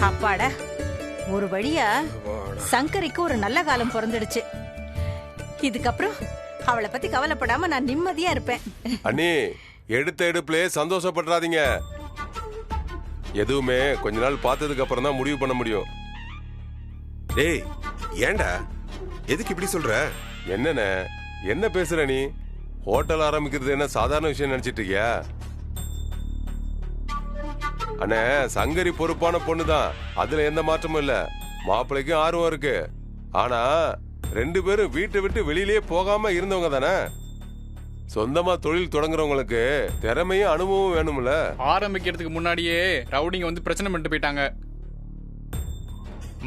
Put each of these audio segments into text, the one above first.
அப்பாடா, ஒரு வழியா சங்கரிக்கு ஒரு நல்ல காலம் பிறந்துடுச்சு. இதுக்கப்புறம் அவளை பத்தி கவலைப்படாம நான் நிம்மதியா இருப்பேன். அண்ணி, எடுத்த எடுப்புலயே சந்தோஷப்படுறாதீங்க. எதுவுமே கொஞ்ச நாள் பார்த்ததுக்கு அப்புறம் தான் முடிவு பண்ண முடியும். டேய், ஏன்டா எதுக்கு இப்படி சொல்ற? என்னண்ணே, என்ன பேசுற நீ? ஹோட்டல் ஆரம்பிக்கிறது என்ன சாதாரண விஷயம் நினைச்சிட்டு இருக்கியா? அண்ணே, சங்கரி பொறுப்பான பொண்ணுதான், அதுல எந்த மாற்றமும் இல்ல. மாப்பிள்ளைக்கும் ஆர்வம் இருக்கு. ஆனா 2 பேரும் வீட்டை விட்டு வெளியிலேயே போகாம இருந்தவங்க தானே. சொந்தமா தொழில் தொடங்குறவங்களுக்கு திறமையும் அனுபவம் வேணும்ல. ஆரம்பிக்கிறதுக்கு முன்னாடியே ரவுடிங்க வந்து பிரச்சனை பண்ணிட்டு போயிட்டாங்க.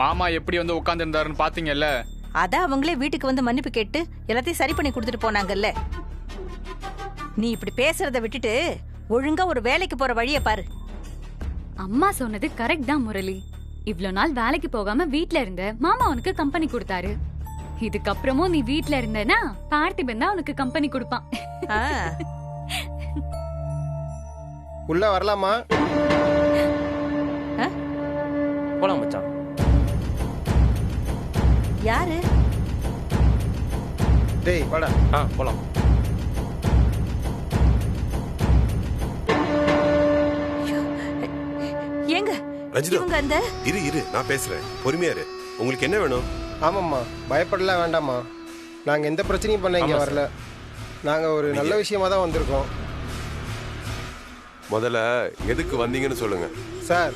மாமா எப்படி வந்து உட்கார்ந்து இருந்தாருன்னு பாத்தீங்கல்ல. அதான் அவங்களே வீட்டுக்கு வந்து மன்னிப்பு கேட்டு எல்லாத்தையும் சரி பண்ணி கொடுத்துட்டு போனாங்கல்ல. நீ இப்படி பேசுறத விட்டுட்டு ஒழுங்கா ஒரு வேலைக்கு போற வழிய பாரு. அம்மா சொன்னது கரெக்ட் தான் முரளி. இவ்ளோ நாள் வேலைக்கு போகாம வீட்ல இருந்த மாமா உனக்கு கம்பெனி கொடுத்தாரு. இதுக்கப்புறமும் நீ வீட்ல இருந்தனா பார்த்திபன் தான் உனக்கு கம்பெனி கொடுப்பான். உள்ள வரலாமா? போலாம் மச்சான். யாரு? டேய் வாடா. போலாம். ஏங்க ரஞ்சிதா, இவங்க அந்த இரு நான் பேசுறேன். பொறுமையா இரு. உங்களுக்கு என்ன வேணும்? ஆமாம்மா, பயப்படலாம் வேண்டாம்மா. நாங்க எந்த பிரச்சனையும் பண்ண இங்க வரல. நாங்க ஒரு நல்ல விஷயமா தான் வந்திருக்கோம். முதல்ல எதுக்கு வந்தீங்கன்னு சொல்லுங்க. சார்,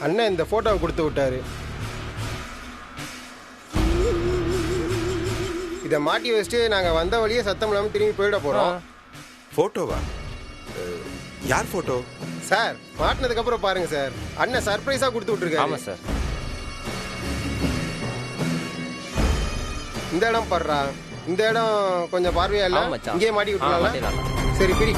அண்ணன் இந்த போட்டோவை கொடுத்து விட்டாரு. இதை மாட்டி வச்சுட்டு நாங்க வந்த வழியே சத்தம் இல்லாம திரும்பி போயிட போறோம். போட்டோவா? யார் போட்டோ? சார், மாட்டினதுக்கு அப்புறம் பாருங்க சார். அண்ணன் சர்ப்ரைஸா கொடுத்து விட்டுருக்காரு. ஆமா சார். இந்த இடம் பாடுறா. இந்த இடம் கொஞ்சம் பார்வையா இல்ல? இங்கே மாட்டி விட்டுலாம். சரி, பிரி.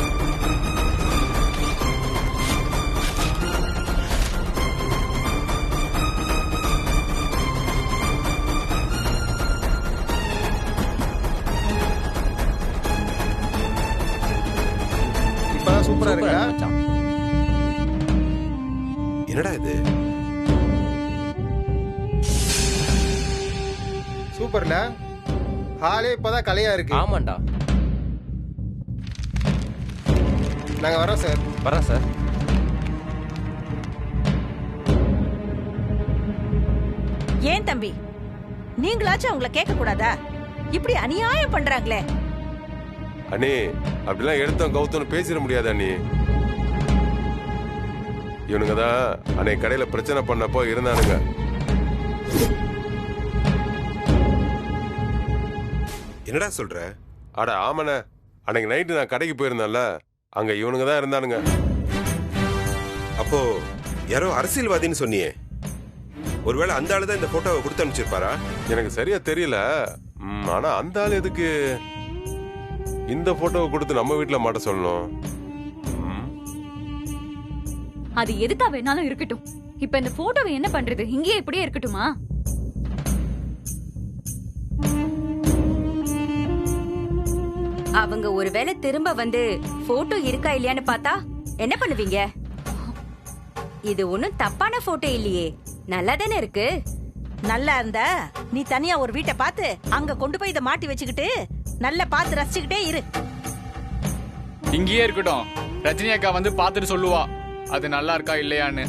இப்பதான் சூப்பரா இருக்கா? என்னடா இது? சூப்பர்ல. ஹாலே இப்பதான் கலையா இருக்கு. ஆமாண்டா. நாங்க வரோம் சார். வரேன் சார். ஏன் தம்பி, நீங்களாச்சும் அவங்கள கேட்க கூடாதா? இப்படி அநியாயம் பண்றாங்களே. அண்ணி, அப்படிலாம் எடுத்தோம் கவுத்தோன்னு பேசிட முடியாது அண்ணி. இவனுங்க தான் அன்னை கடையில பிரச்சனை பண்ணப்போ இருந்தானுங்க. என்னடா சொல்ற? அட ஆமாண்ணே, அன்னைக்கு நைட்டு நான் கடைக்கு போயிருந்தேன்ல, அங்க இவனுங்க தான் இருந்தானுங்க. அப்போ யாரோ அரசியல்வாதின்னு சொன்னியே, ஒருவேளை அந்த ஆளு தான் இந்த போட்டோவை கொடுத்து அனுப்பிச்சிருப்பாரா? எனக்கு சரியா தெரியல. ஆனா அந்த ஆள் எதுக்கு இந்த போட்டோவை கொடுத்து நம்ம வீட்டுல மாட்ட சொல்லணும்? அது எதுக்கா வேணாலும் இருக்கட்டும். இப்ப இந்த போட்டோவை என்ன பண்றது? இங்கேயே இப்படியே இருக்கட்டுமா? அவங்க ஒருவேளை திரும்ப வந்து போட்டோ இருக்கா இல்லையான்னு பார்த்தா என்ன பண்ணுவீங்க? இது ஒண்ணும் தப்பான போட்டோ இல்லையே, நல்லா தானே இருக்கு. நல்லா இருந்தா நீ தனியா ஒரு வீட்டை பார்த்து அங்க கொண்டு போய் இதை மாட்டி வச்சுக்கிட்டு நல்லா பார்த்து ரசிச்சுக்கிட்டே இரு. இங்கேயே இருக்கட்டும். ரஜினி அக்கா வந்து பாத்துட்டு சொல்லுவா அது நல்லா இருக்கா இல்லையான்னு.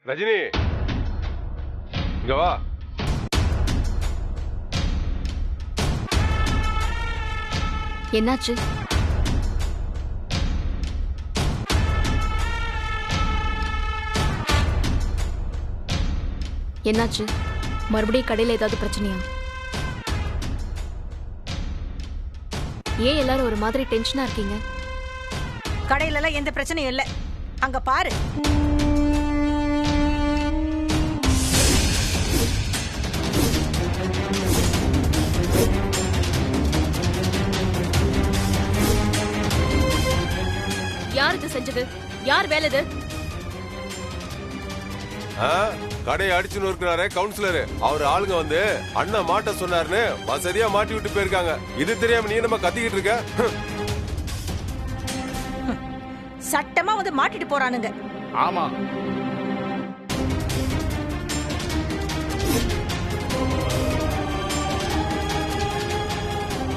ரஜினி இங்க வா. என்னாச்சு? என்னாச்சு? மறுபடியும் கடையில ஏதாவது பிரச்சனையா? ஏன் எல்லாரும் ஒரு மாதிரி டென்ஷனா இருக்கீங்க? கடையில எல்லாம் எந்த பிரச்சனையும் இல்ல. அங்க பாரு. யார் இது செஞ்சது? யார் வேலை இது? கடையை அடிச்சுன்னு இருக்கிறாரு கவுன்சிலர். அவர் ஆளுங்க வந்து அண்ணன் மாட்ட சொன்னாருன்னு வசதியா மாட்டி விட்டு போயிருக்காங்க. இது தெரியாம நீ நம்ம கத்திக்கிட்டு இருக்க? சட்டமா வந்து மாட்டிட்டு போறானுங்க. ஆமா,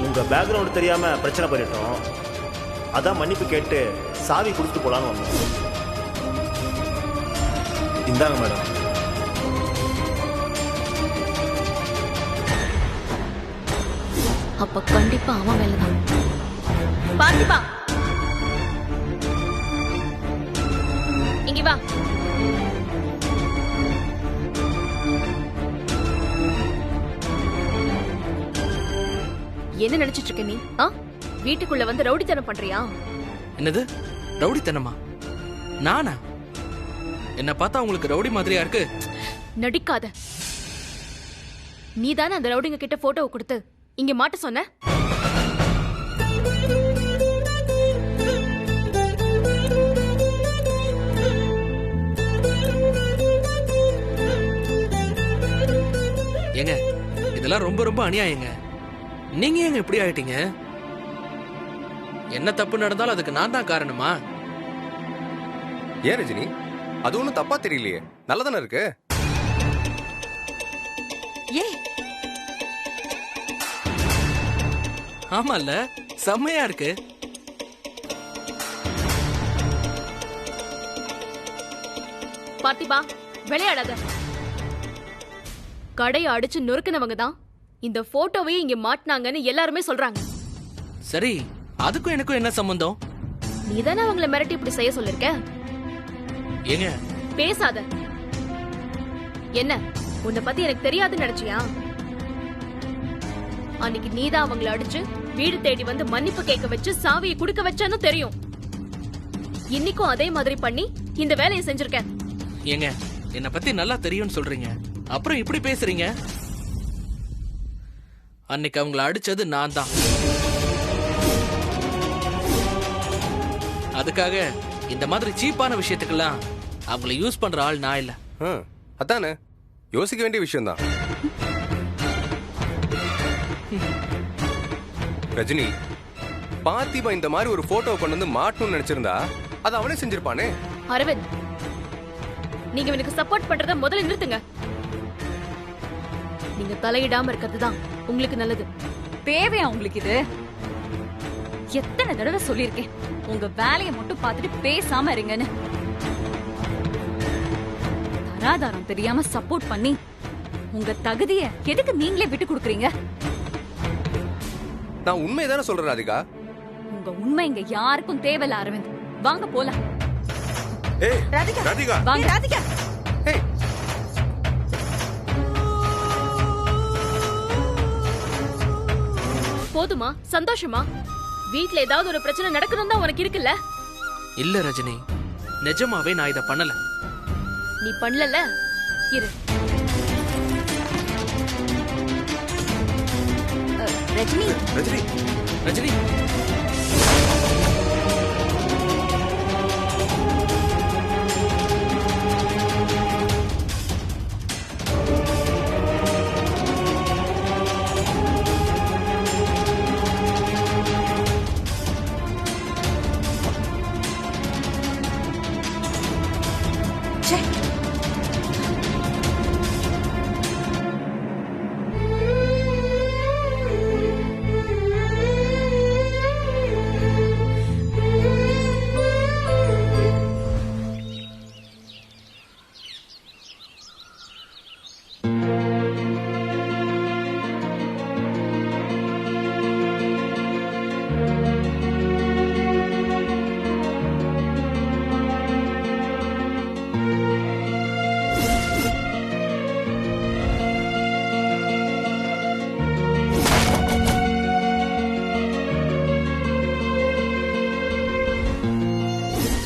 உங்க பேக்ரவுண்ட் தெரியாம பிரச்சனை பண்ணிட்டோம். அதான் மன்னிப்பு கேட்டு சாவி கொடுத்து போலான்னு வந்தோம். இந்தாங்க மேடம். அப்ப கண்டிப்பா அவன் வேலைதான். பார்த்திபா, இங்க வா. என்ன நினைச்சிட்டு இருக்க நீ? வீட்டுக்குள்ள வந்து ரவுடித்தனம் பண்றியா? என்னது ரவுடித்தனமா? நானா? என்ன பார்த்தா உங்களுக்கு ரவுடி மாதிரியா இருக்கு? நடிக்காத. நீ தானே அந்த ரவுடிங்க கிட்ட போட்டோவை கொடுத்து இங்க மாட்ட சொன்ன? ஏங்க இதெல்லாம் ரொம்ப ரொம்ப அநியாயங்க. நீங்க ஏங்க இப்படி ஆயிட்டீங்க? என்ன தப்பு நடந்தாலும் அதுக்கு நான் தான் காரணமா? ஏன் ரஜினி, அது ஒண்ணும் தப்பா தெரியலையே, நல்லதானே இருக்கு. ஆமால, செம்மையா இருக்கு. பார்த்திபா, விளையாடாத. கடையை அடிச்சு நொறுக்கினவங்க தான் இந்த போட்டோவை இங்க மாட்டினாங்கன்னு எல்லாருமே சொல்றாங்க. சரி, அதுக்கும் எனக்கும் என்ன சம்பந்தம்? நீதானே அவங்கள மிரட்டி இப்படி செய்ய சொல்லிருக்க. ஏங்க பேசாத. என்ன, உன்னை பத்தி எனக்கு தெரியாதுன்னு நினைச்சியா? அன்னைக்கு நீதான் அவங்கள அடிச்சு வீடு தேடி வந்து மன்னிப்பு கேட்க வச்சு சாவியை குடுக்க வச்சான்னு தெரியும். இன்னைக்கும் அதே மாதிரி பண்ணி இந்த வேலையை செஞ்சிருக்க. ஏங்க என்ன பத்தி நல்லா தெரியும்னு சொல்றீங்க, அப்புறம் இப்படி பேசுறீங்க? அன்னைக்கு அவங்கள அடிச்சது நான் தான். அதுக்காக இந்த மாதிரி சீப்பான விஷயத்துக்கெல்லாம் அவங்கள யூஸ் பண்ற ஆள் நான் இல்ல. அதானே, யோசிக்க வேண்டிய விஷயம் தான். ரஜினி, பார்த்திபா இந்த மாதிரி ஒரு போட்டோ கொண்டு வந்து மாட்டணும்னு நினைச்சிருந்தா அது அவனே செஞ்சிருப்பானே. அரவிந்த், நீங்க எனக்கு சப்போர்ட் பண்றத முதல்ல நிறுத்துங்க. நீங்க தலையிடாம இருக்கிறதுதான் உங்களுக்கு நல்லது. தேவையா உங்களுக்கு இது? எத்தனை தடவை சொல்லியிருக்கேன், உங்க வேலையை மட்டும் பார்த்துட்டு பேசாம இருங்கன்னு. தராதாரம் தெரியாம சப்போர்ட் பண்ணி உங்க தகுதியை எதுக்கு நீங்களே விட்டு கொடுக்குறீங்க? நான் உண்மைதானே சொல்றேன் ராதிகா. உங்க உண்மை இங்க யாருக்கும் தேவையில்ல அரவிந்த். வாங்க போலாம். ஏய் ராதிகா, ராதிகா, வாங்க. ராதிகா. ஏய், போதுமா? சந்தோஷமா? வீட்ல ஏதாவது ஒரு பிரச்சனை நடக்கணும் தான் உனக்கு இருக்குல்ல? இல்ல ரஜினி, நிஜமாவே நான் இத பண்ணல. நீ பண்ணல, இரு. ரஜினி, ரஜினி, ரஜினி,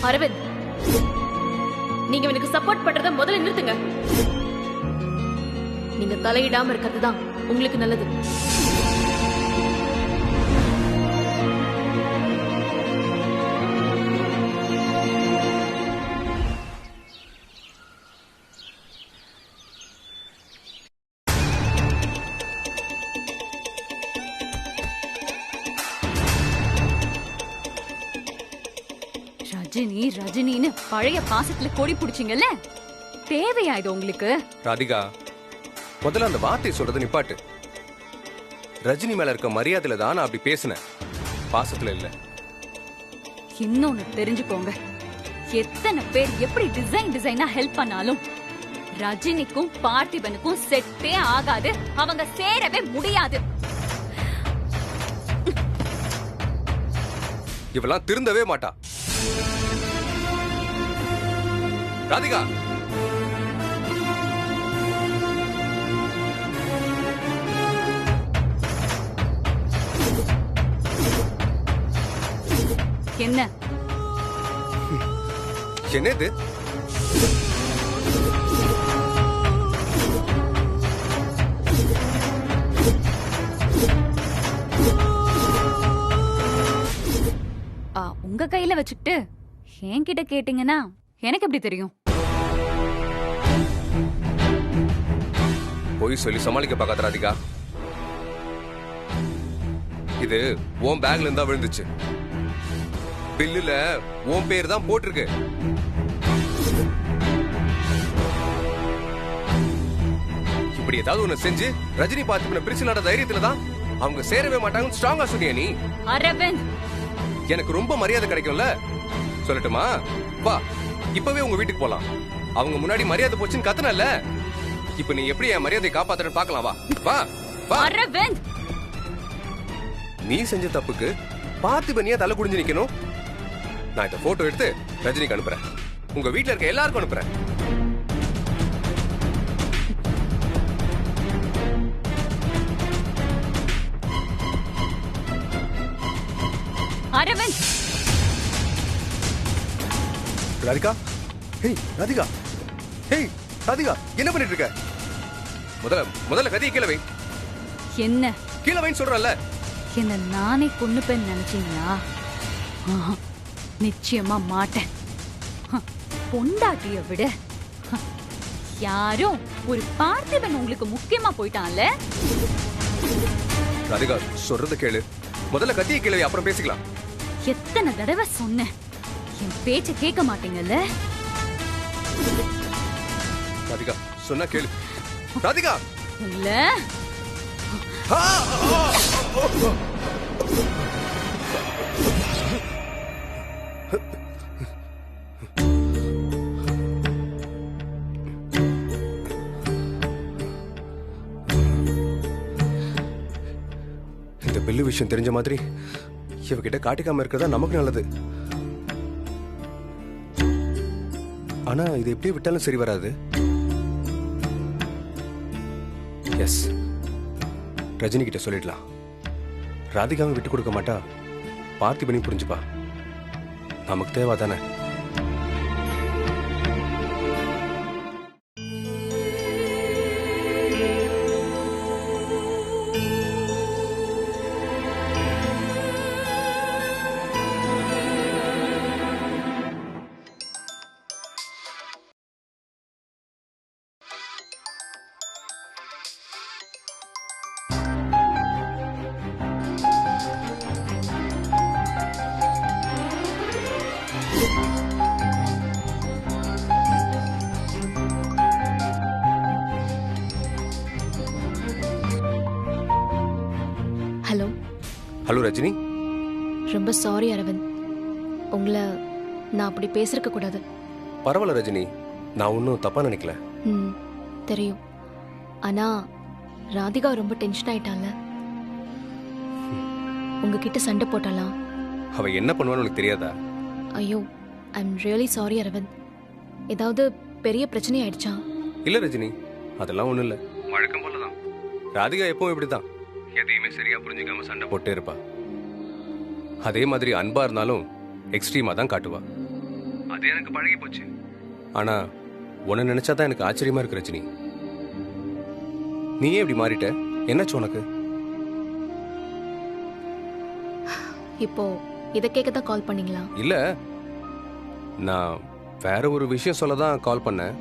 அரவிந்த், நீங்க எனக்கு சப்போர்ட் பண்றத முதல்ல நிறுத்துங்க. நீங்க தலையிடாம இருக்கிறது தான் உங்களுக்கு நல்லது. ரஜினி ரஜினின்னு பழைய பாசத்துல கொடி பிடிச்சிங்கல்ல, தேவையா இது உங்களுக்கு? ராதிகா, முதல்ல அந்த வார்த்தை சொல்றது நிப்பாட்டு. ரஜினி மேல இருக்க மரியாதையில தான் நான் அப்படி பேசினேன், பாசத்துல இல்ல. இன்னொன்னு தெரிஞ்சுக்கோங்க, எத்தனை பேர் எப்படி டிசைனா ஹெல்ப் பண்ணாலும் ரஜினிக்கும் பார்த்திபனுக்கும் செட்டே ஆகாது. அவங்க சேரவே முடியாது. இவெல்லாம் திருந்தவே மாட்டா. ராதிகா, என்ன என்னது? உங்க கையில வச்சுக்கிட்டு என்கிட்ட கேட்டீங்கன்னா எனக்கு எப்படி தெரியும்? போய் சொல்லி சமாளிக்க பார்க்காத ராதிகா. இது உன் பேக்ல இருந்தா விழுந்துச்சு. பில்லுல உன் பேர் தான் போட்டிருக்கு. இப்படி ஏதாவது ஒண்ணு செஞ்சு ரஜினி பார்த்திபனை பிரிச்சு நட தைரியத்துல தான் அவங்க சேரவே மாட்டாங்கன்னு ஸ்ட்ராங்கா சொன்னியா நீ? அரவிந்த், எனக்கு ரொம்ப மரியாதை கிடைக்கும்ல, சொல்லட்டுமா? வா, இப்பவே உங்க வீட்டுக்கு போலாம். அவங்க முன்னாடி மரியாதை போச்சுன்னு கத்தனல்ல, இப்ப நீ எப்படி என் மரியாதை காப்பாத்துறன்னு பார்க்கலாம். வா வா வா. அரவிந்த், நீ செஞ்ச தப்புக்கு பார்த்திபனியா தலை குடிஞ்சு நிக்கணும்? நான் இந்த போட்டோ எடுத்து ரஜினிக்கு அனுப்புறேன், உங்க வீட்டுல இருக்க எல்லாருக்கும் அனுப்புறேன். அரவிந்த், ராதிகா, ஹேய் ராதிகா, ஹேய் ராதிகா, என்ன பண்ணிட்டு இருக்க? முதல்ல கதையை கீழே வை. என்ன கீழே வைன்னு சொல்றல? என்ன நானே கொன்னுப்பேன்னு நினைச்சீங்களா? நிச்சயமா மாட்டேன். பொண்டாட்டிய விட யாரும் ஒரு பார்த்திபன் உங்களுக்கு முக்கியமா போயிட்டான்ல. ராதிகா, சொல்றத கேளு. முதல்ல கத்தியை கீழே வை, அப்புறம் பேசிக்கலாம். எத்தனை தடவை சொன்னேன், என் பேச்ச கேட்க மாட்டீங்கல்ல? ராதிகா, சொன்னா கேளு. ராதிகா, இல்ல இந்த பில்லு விஷயம் தெரிஞ்ச மாதிரி இவகிட்ட காட்டிக்காம இருக்கிறதா நமக்கு நல்லது. ஆனா இது எப்படி விட்டாலும் சரி வராது. எஸ், ரஜினி கிட்ட சொல்லிடலாம். ராதிகாவை விட்டு கொடுக்க மாட்டா, பார்த்திபனி புரிஞ்சுப்பா. நமக்கு தேவை தானே. ஹலோ. ஹலோ ரஜினி. ரொம்ப சாரி அரவிந்த், உங்களை நான் அப்படி பேசிருக்க கூடாது. பரவாயில்ல ரஜினி, நான் ஒன்றும் தப்பா நினைக்கல. தெரியும், ஆனா ராதிகா ரொம்ப டென்ஷன் ஆயிட்டால. உங்ககிட்ட சண்டை போட்டாலாம். அவ என்ன பண்ணுவான்னு உனக்கு தெரியாதா? ஐயோ, I am really sorry Aravind. ஏதாவது பெரிய பிரச்சனை ஆயிடுச்சா? இல்ல ரஜினி, அதெல்லாம் ஒண்ணும் இல்ல. வழக்கம் போலதான். ராதிகா எப்பவும் இப்படிதான், எதையுமே சரியா புரிஞ்சுக்காம சண்டை போட்டே இருப்பா. அதே மாதிரி அன்பா இருந்தாலும் எக்ஸ்ட்ரீமா தான் காட்டுவா. அது எனக்கு பழகி போச்சு. ஆனா உன்னை நினைச்சாதான் எனக்கு ஆச்சரியமா இருக்கு ரஜினி. நீயே இப்படி மாறிட்ட, என்னாச்சு உனக்கு? இப்போ இதை கேட்க தான் கால் பண்ணீங்களா? இல்ல, நான் வேற ஒரு விஷயம் சொல்ல தான் கால் பண்ணேன்.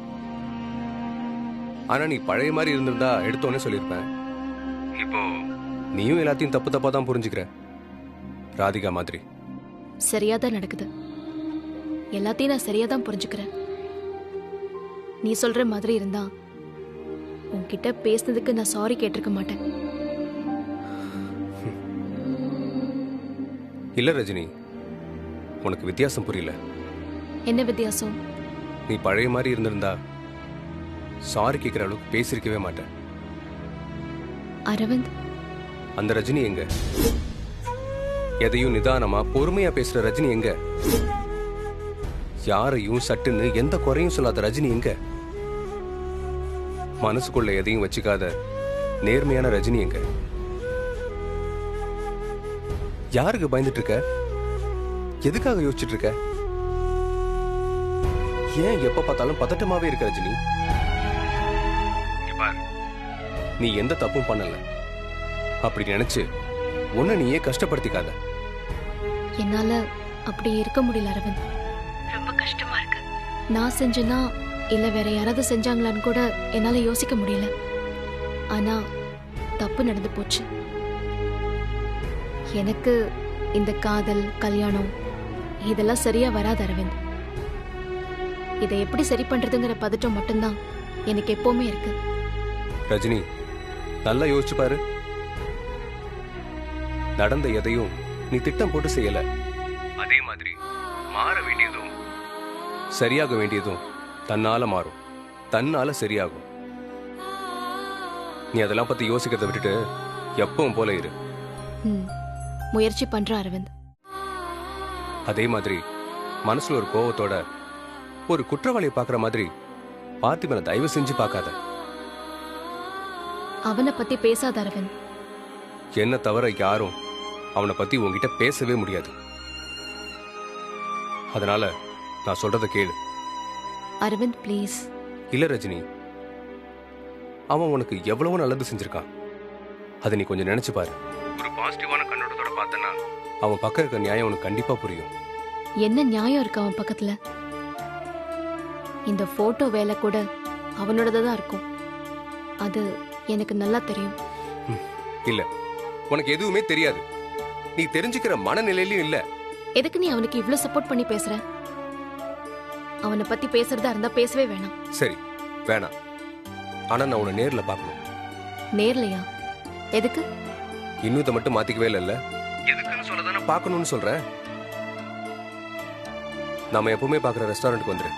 ஆனா நீ பழைய மாதிரி இருந்திருந்தா எடுத்தோன்னே சொல்லியிருப்பேன். இப்போ நீயும் எல்லாத்தையும் தப்பு தப்பா தான் புரிஞ்சுக்கிற, ராதிகா மாதிரி. சரியா தான் நடக்குது. எல்லாத்தையும் நான் சரியா தான் புரிஞ்சுக்கிறேன். நீ சொல்ற மாதிரி இருந்தா உன்கிட்ட பேசுனதுக்கு நான் சாரி கேட்டிருக்க மாட்டேன். இல்ல ரஜினி, உனக்கு வித்தியாசம் புரியல. என்ன வித்தியாசம்? நீ பழைய மாதிரி இருந்திருந்தா சாரி கேட்கிற அளவுக்கு பேசிருக்கவே மாட்டேன். அரவிந்த், அந்த ரஜினி எங்க? எதையும் நிதானமா பொறுமையா பேசுற ரஜினி எங்க? யாரையும் சட்டுன்னு எந்த குறையும் சொல்லாத ரஜினி எங்க? மனசுக்குள்ள எதையும் வச்சுக்காத நேர்மையான ரஜினி எங்க? யாருக்கு பயந்துட்டு இருக்க? எதுக்காக யோசிச்சுட்டு இருக்க? ஏன் எப்ப பார்த்தாலும் பதட்டமாவே இருக்க ரஜினி? நீ எந்த தப்பும் பண்ணல. அப்படி நினைச்சு உன்னை நீயே கஷ்டப்படுத்திக்காத. என்னால அப்படி இருக்க முடியல அரவிந்த். ரொம்ப கஷ்டமா இருக்கு. நான் செஞ்சேனா இல்ல வேற யாராவது செஞ்சாங்களான்னு கூட என்னால யோசிக்க முடியல. ஆனா தப்பு நடந்து போச்சு. எனக்கு இந்த காதல், கல்யாணம் இதெல்லாம் சரியா வராது அரவிந்த். இதை எப்படி சரி பண்றதுங்கிற பதட்டம் மட்டும்தான் எனக்கு எப்பவுமே இருக்கு. ரஜினி, நல்லா யோசிச்சு பாரு. நடந்த எதையும் நீ திட்டம் போட்டு செய்யல. அதே மாதிரி மாற வேண்டியதும் சரியாக வேண்டியதும் தன்னால மாறும், தன்னால சரியாகும். நீ அதெல்லாம் பத்தி யோசிக்கிறத விட்டுட்டு எப்பவும் போல இரு. முயற்சி பண்ற அரவிந்த். அதே மாதிரி மனசுல ஒரு கோவத்தோட ஒரு குற்றவாளியை பாக்குற மாதிரி பார்த்திபனை தயவு செஞ்சு பார்க்காத. அவனை பத்தி பேசாத அரவிந்த். என்ன தவிர யாரும் அவனை பத்தி உன்கிட்ட பேசவே முடியாது. அதனால நான் சொல்றத கேளு. அரவிந்த் ப்ளீஸ். இல்ல ரஜினி, அவன் உனக்கு எவ்வளவு நல்லது செஞ்சிருக்கான். அதை நீ கொஞ்சம் நினைச்சு பாரு. ஒரு பாசிட்டிவான கண்ணோட்டத்தோட பார்த்தனா அவன் பக்கம் இருக்க நியாயம் உனக்கு கண்டிப்பா புரியும். என்ன நியாயம் இருக்கு அவன் பக்கத்துல? இந்த போட்டோ வேலை கூட அவனோடதான் இருக்கும். அது எனக்கு நல்லா தெரியும். இல்ல, உனக்கு எதுவுமே தெரியாது. நீ தெரிஞ்சுக்கிற மனநிலையிலும் இல்ல. எதுக்கு நீ அவனுக்கு இவ்ளோ சப்போர்ட் பண்ணி பேசுற? அவனை பத்தி பேசுறதா இருந்தா பேசவே வேணாம். சரி, வேணாம். ஆனா நான் உன்னை நேர்ல பார்க்கணும். நேர்லையா? எதுக்கு? இன்னும் இதை மட்டும் மாத்திக்கவே இல்ல. எதுக்குன்னு சொல்லதானே பார்க்கணும்னு சொல்றேன். நாம எப்பவுமே பார்க்குற ரெஸ்டாரண்ட்டுக்கு வந்துரு.